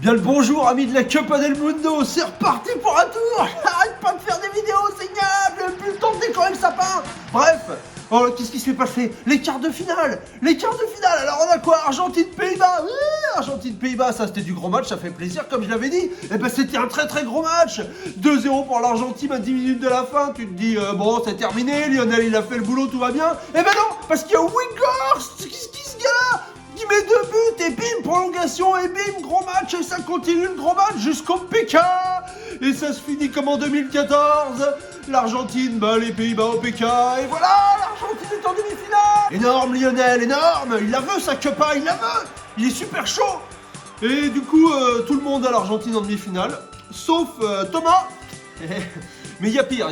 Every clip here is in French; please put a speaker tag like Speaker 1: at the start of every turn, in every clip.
Speaker 1: Bien le bonjour amis de la Copa del Mundo, c'est reparti pour un tour. Arrête pas de faire des vidéos, c'est ignoble. Plus le temps de décorer le sapin. Bref, qu'est-ce qui s'est passé? Les quarts de finale. Alors on a quoi? Argentine-Pays-Bas. Argentine-Pays-Bas, ça c'était du gros match, ça fait plaisir comme je l'avais dit. Et ben c'était un très très gros match. 2-0 pour l'Argentine à 10 minutes de la fin. Tu te dis bon c'est terminé, Lionel il a fait le boulot, tout va bien. Et ben non, parce qu'il y a Weghorst qui se gare, qui met 2 buts et bim, prolongation et bim, gros match et ça continue le gros match jusqu'au PK. Et ça se finit comme en 2014. L'Argentine bat les Pays-Bas au PK et voilà, l'Argentine est en demi-finale. Énorme Lionel, énorme, il la veut sa Copa, il la veut, il est super chaud. Et du coup, tout le monde a l'Argentine en demi-finale, sauf Thomas. Mais il y a pire,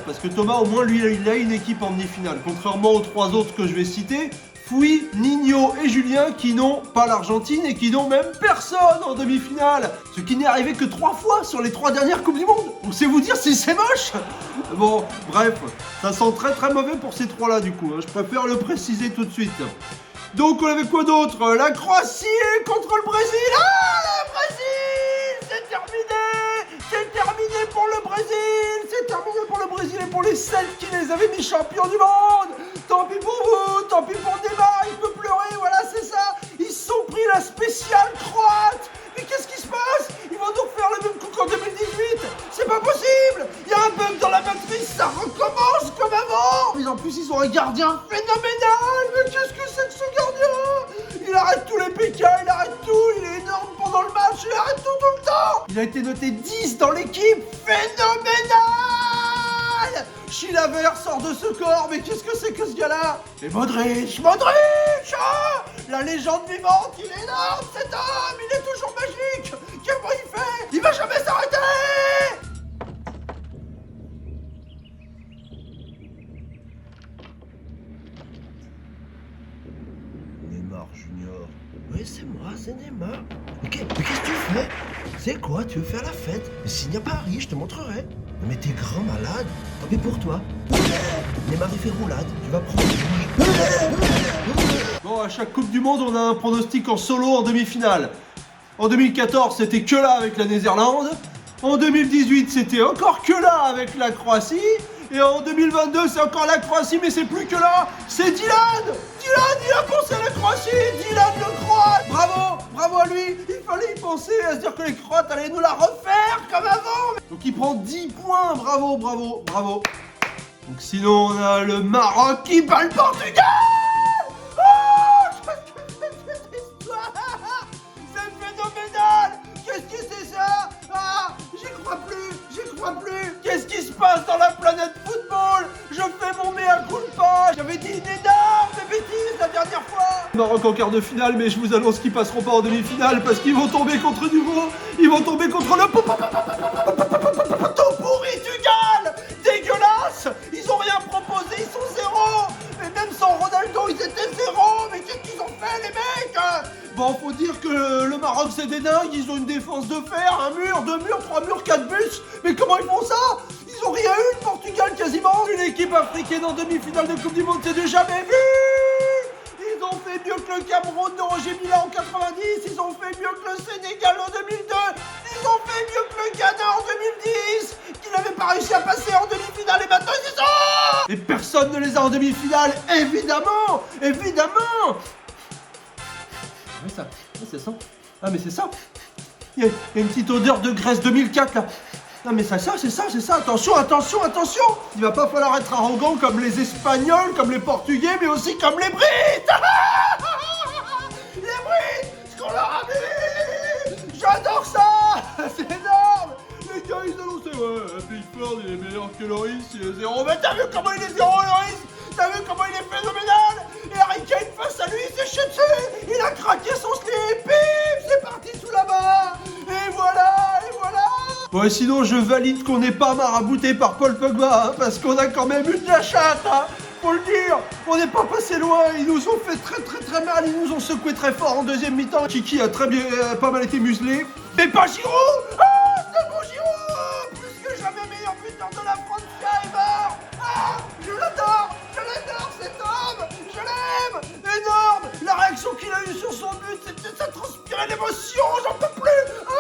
Speaker 1: parce que Thomas au moins lui il a une équipe en demi-finale, contrairement aux 3 autres que je vais citer. Fouy, Nino et Julien qui n'ont pas l'Argentine et qui n'ont même personne en demi-finale. Ce qui n'est arrivé que 3 fois sur les 3 dernières Coupes du Monde. Donc c'est vous dire si c'est moche. Bon, bref, ça sent très très mauvais pour ces 3-là du coup. Je préfère le préciser tout de suite. Donc on avait quoi d'autre? La Croatie contre le Brésil. Ah, le Brésil! C'est terminé pour le Brésil. C'est terminé pour le Brésil et pour les 7 qui les avaient mis champions du monde. Tant pis pour vous, tant pis pour Neymar, il peut pleurer, voilà c'est ça. Ils se sont pris la spéciale croate. Mais qu'est-ce qui se passe? Ils vont nous refaire le même coup qu'en 2018. C'est pas possible. Il y a un bug dans la matrice, ça recommence comme avant. Mais en plus ils ont un gardien phénoménal. Mais qu'est-ce que c'est que ce gardien? Il arrête tous les PK, il arrête tout, il est énorme pendant le match, il arrête tout le temps. Il a été noté 10 dans l'équipe, phénoménal. Chilaver sort de ce corps, mais qu'est-ce que c'est que ce gars-là? Et Modric ah, la légende vivante, il est énorme cet homme, il est toujours magique. Comment il fait? Il va jamais s'arrêter. Neymar Junior. Oui, c'est moi, c'est Neymar. Mais qu'est-ce que tu fais? C'est quoi? Tu veux faire la fête? Mais s'il n'y a pas Paris, je te montrerai. Mais t'es grand malade. Tant pis pour toi. Neymar il fait roulade, tu vas prendre. Bon, à chaque Coupe du Monde, on a un pronostic en solo en demi-finale. En 2014, c'était que là avec la Néerlande. En 2018, c'était encore que là avec la Croatie. Et en 2022, c'est encore la Croatie, mais c'est plus que là. C'est Dylan, il a pensé à la Croatie. Dylan le Croate. Bravo à lui. Il fallait y penser, à se dire que les Croates allaient nous la refaire comme avant. Donc il prend 10 points. Bravo. Donc sinon, on a le Maroc qui bat le Portugal. C'est phénoménal. Qu'est-ce que c'est ça? Ah, j'y crois plus. Qu'est-ce qui se passe dans la planète football? Je fais mon mea culpa. J'avais dit une énorme bêtise la dernière fois. Maroc en quart de finale, mais je vous annonce qu'ils passeront pas en demi-finale parce qu'ils vont tomber contre le Portugal. Dégueulasse. Ils ont rien proposé, ils sont 0. Et même sans Ronaldo, ils étaient 0. Mais qu'est-ce qu'ils ont fait les mecs? Bon, faut dire que le Maroc c'est des dingues, ils ont une défense de fer, un mur, 2 murs, 3 murs, 4 bus. Mais comment ils font ça? Ils ont rien eu, le Portugal quasiment. Une équipe africaine en demi-finale de Coupe du Monde, c'est du jamais vu. Ils ont fait mieux que le Cameroun de Roger Mila en 90, ils ont fait mieux que le Sénégal en 2002, ils ont fait mieux que le Ghana en 2010, qui n'avait pas réussi à passer en demi-finale et maintenant ils y sont. Et personne ne les a en demi-finale, évidemment. Ouais, ça, c'est ça. Ah mais c'est ça. Il y a une petite odeur de Grèce 2004 là. Non mais c'est ça. Attention. Il va pas falloir être arrogant comme les Espagnols, comme les Portugais, mais aussi comme les Brites. Les Brites, ce qu'on leur a mis. J'adore ça. C'est énorme. Les gars ils annonçaient ouais, Pickford il est meilleur que Loris, il est 0. Mais t'as vu comment il est 0 Loris? T'as vu comment il est phénoménal? Et Harry Kane face à lui, il s'est chié dessus. Il a craqué son slip. Bim, c'est parti tout là-bas. Et voilà. Ouais, sinon je valide qu'on n'est pas marabouté par Paul Pogba, hein, parce qu'on a quand même eu de la chatte, hein, faut le dire. On n'est pas passé loin, ils nous ont fait très mal, ils nous ont secoué très fort en deuxième mi-temps. Kiki a pas mal été muselé. Mais pas Giroud. Ah, c'est bon Giroud. Plus que jamais meilleur buteur de la Francia ever. Ah, je l'adore cet homme. Je l'aime. Énorme. La réaction qu'il a eue sur son but, ça transpirait l'émotion, j'en peux plus. Ah,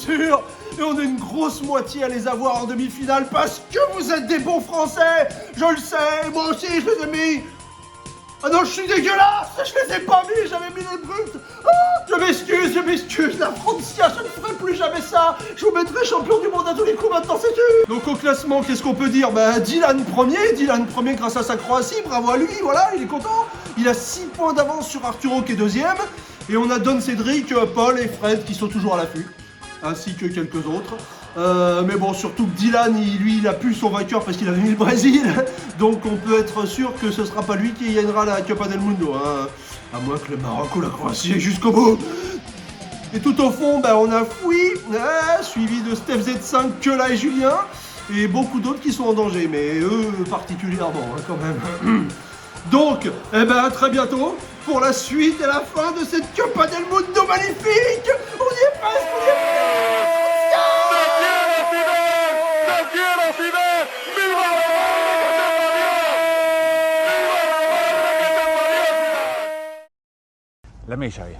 Speaker 1: sûr. Et on est une grosse moitié à les avoir en demi-finale parce que vous êtes des bons Français. Je le sais, moi aussi je les ai mis. Ah non, je suis dégueulasse, je les ai pas mis, j'avais mis les brutes. Ah, je m'excuse, la Francia, je ne ferai plus jamais ça. Je vous mettrai champion du monde à tous les coups maintenant, c'est tout. Donc au classement, qu'est-ce qu'on peut dire? Bah Dylan premier grâce à sa Croatie, bravo à lui, voilà, il est content. Il a 6 points d'avance sur Arturo qui est deuxième. Et on a Don Cédric, Paul et Fred qui sont toujours à l'affût, ainsi que quelques autres. Mais bon, surtout que Dylan, il a pu son vainqueur parce qu'il avait mis le Brésil. Donc on peut être sûr que ce sera pas lui qui gagnera la Copa del Mundo. Hein. À moins que le Maroc ou la Croatie aille jusqu'au bout. Et tout au fond, bah, on a Foui, suivi de Steph Z5, Kela et Julien. Et beaucoup d'autres qui sont en danger, mais eux particulièrement hein, quand même. Donc, eh ben, à très bientôt pour la suite et la fin de cette Copa del Mundo magnifique. On y est presque, on y est presque.
Speaker 2: Let me show you.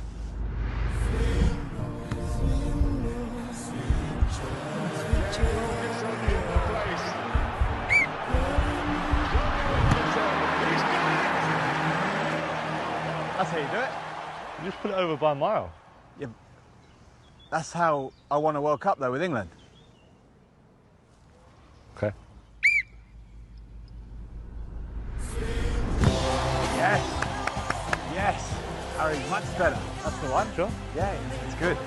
Speaker 2: That's how you do it.
Speaker 3: You just put it over by a mile.
Speaker 2: Yeah, that's how I won a World Cup though with England.
Speaker 3: Okay.
Speaker 2: Yes. Yes. Harry, much better. That's the one.
Speaker 3: Sure.
Speaker 2: Yeah, it's good.